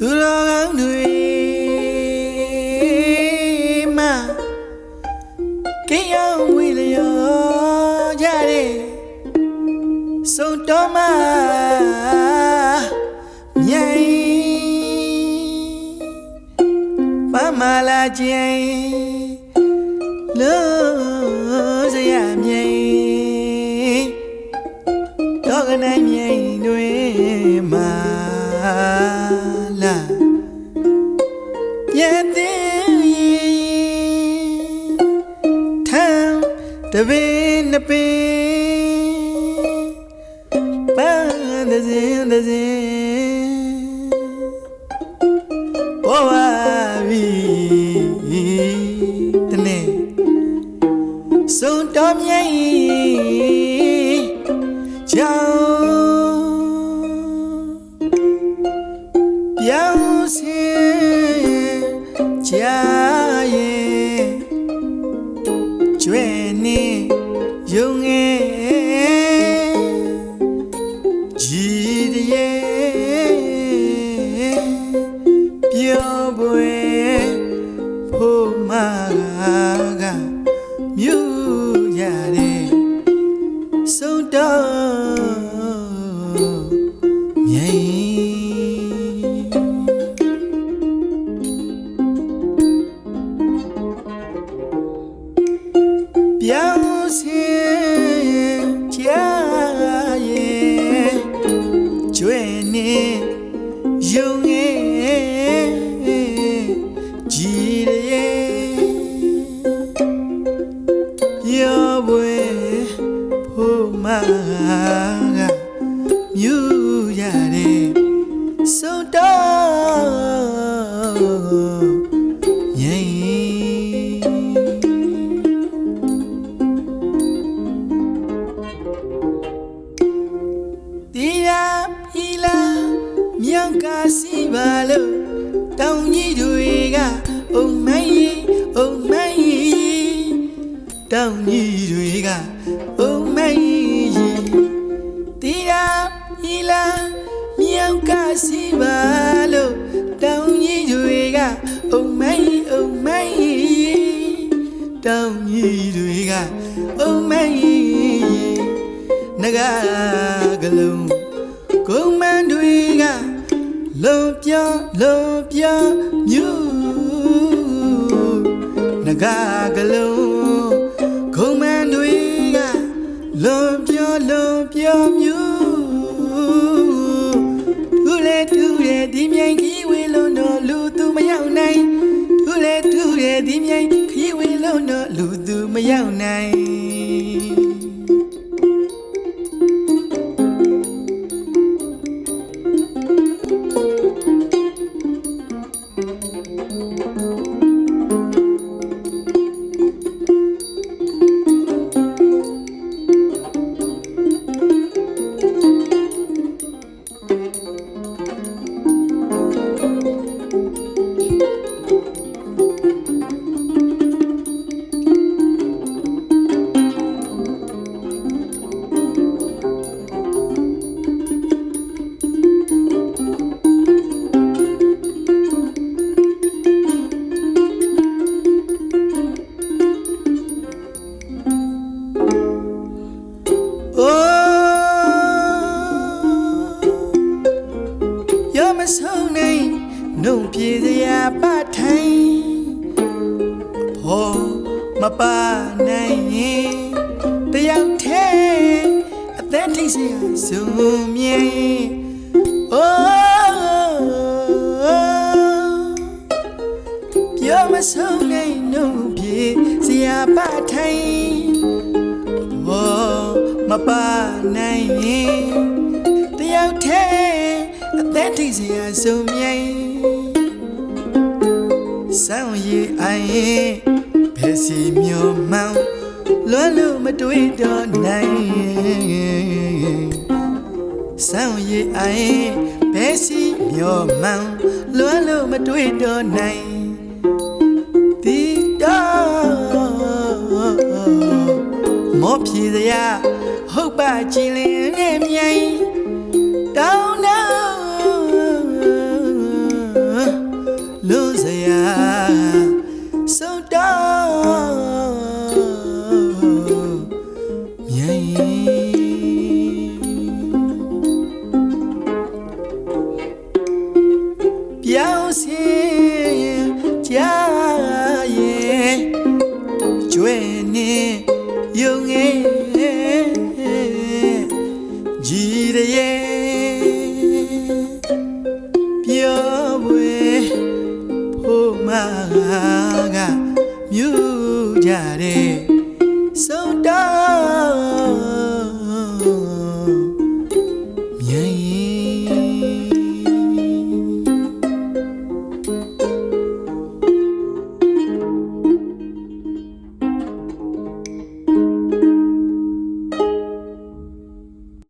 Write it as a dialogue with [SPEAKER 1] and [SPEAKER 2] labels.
[SPEAKER 1] သူတော်ကောင်းတွေမှာကင်းအောင်ဝေလျော်ကြတဲ့ဆုံးတော်မှာမြိုင်ပါမလာခြင်းလို့စရမြိုင်တော့ကနိုင်မြိုင်တွေမှာလာပြန်သေးထမ်းတပင်နှစ်ပင်ပန်းသစင်ပေါ်ပါပြီတနေ့ဆုံးတော်မြိုင်ကြောင်းပြောင်းစင်ကြာရဲ့ကျွဲ့နေရုံငယ်ကြည်တဲ့ပြောပွဲဖို့မှာကမြူရတဲ့ဆုံးတော်မြိုင်ပြောင်းစင်ကြာရဲ့ကျွဲ့နေရုံငယ်ကြည်တဲ့ပြောပွဲဖို့မှာကမြူရတဲ့ဆုံးတော်မြိုင်တရားဖီလာမြောက်ကစီပါလို့တောင်ကြီးတွေကအုံမိုင်းတောင်ကြီးတွေကအုံမိုင်းတရားဖီလာမြောက်ကစီပါလို့တောင်ကြီးတွေကအုံမိုင်းတောင်ကြီးတွေကအုံမိုင်းနဂါကလုံးကုန်းမန်းတွေကလုံပြောမြူနဂါကလုံးကုန်းမန်းတွေကလုံပြောမြူထူလေဒီမြိုင်ခီးဝေလုံးတော့လူသူမရောက်နိုင်ထူလေဒီမြိုင်ခီးဝေလုံးတော့လူသူမရောက်နိုင်မဆုံးနိုင်နှုံပြေစရာပါထိုင်ဖို့မပါနိုင်ရင်တယောက်ထဲအသက်ထိတ်စရာစုံမြဲပြောမဆုံးနိုင်နှုံပြေစရာပါထိုင်ဖို့မပါနိုင်ရင်တယောက်ထဲအသက်ထိတ်စရာစုံမြိုင်ဆောင်းရည်အိုင်ဘယ်စီမျောမောင်းလွမ်းလို့မတွေ့တော့နိုင်ဆောင်းရည်အိုင်ဘယ်စီမျောမောင်းလွမ်းလို့မတွေ့တော့နိုင်ဒီတော့မောပြေစရာဟုတ်ပါကြည်လင်နဲ့မြိုင်တောင်း စင်ကြာရဲ့ကျွဲနေယုံငယ်ကြည်ရဲ့ပြောဝဲဖို့မကမြူကြတဲ့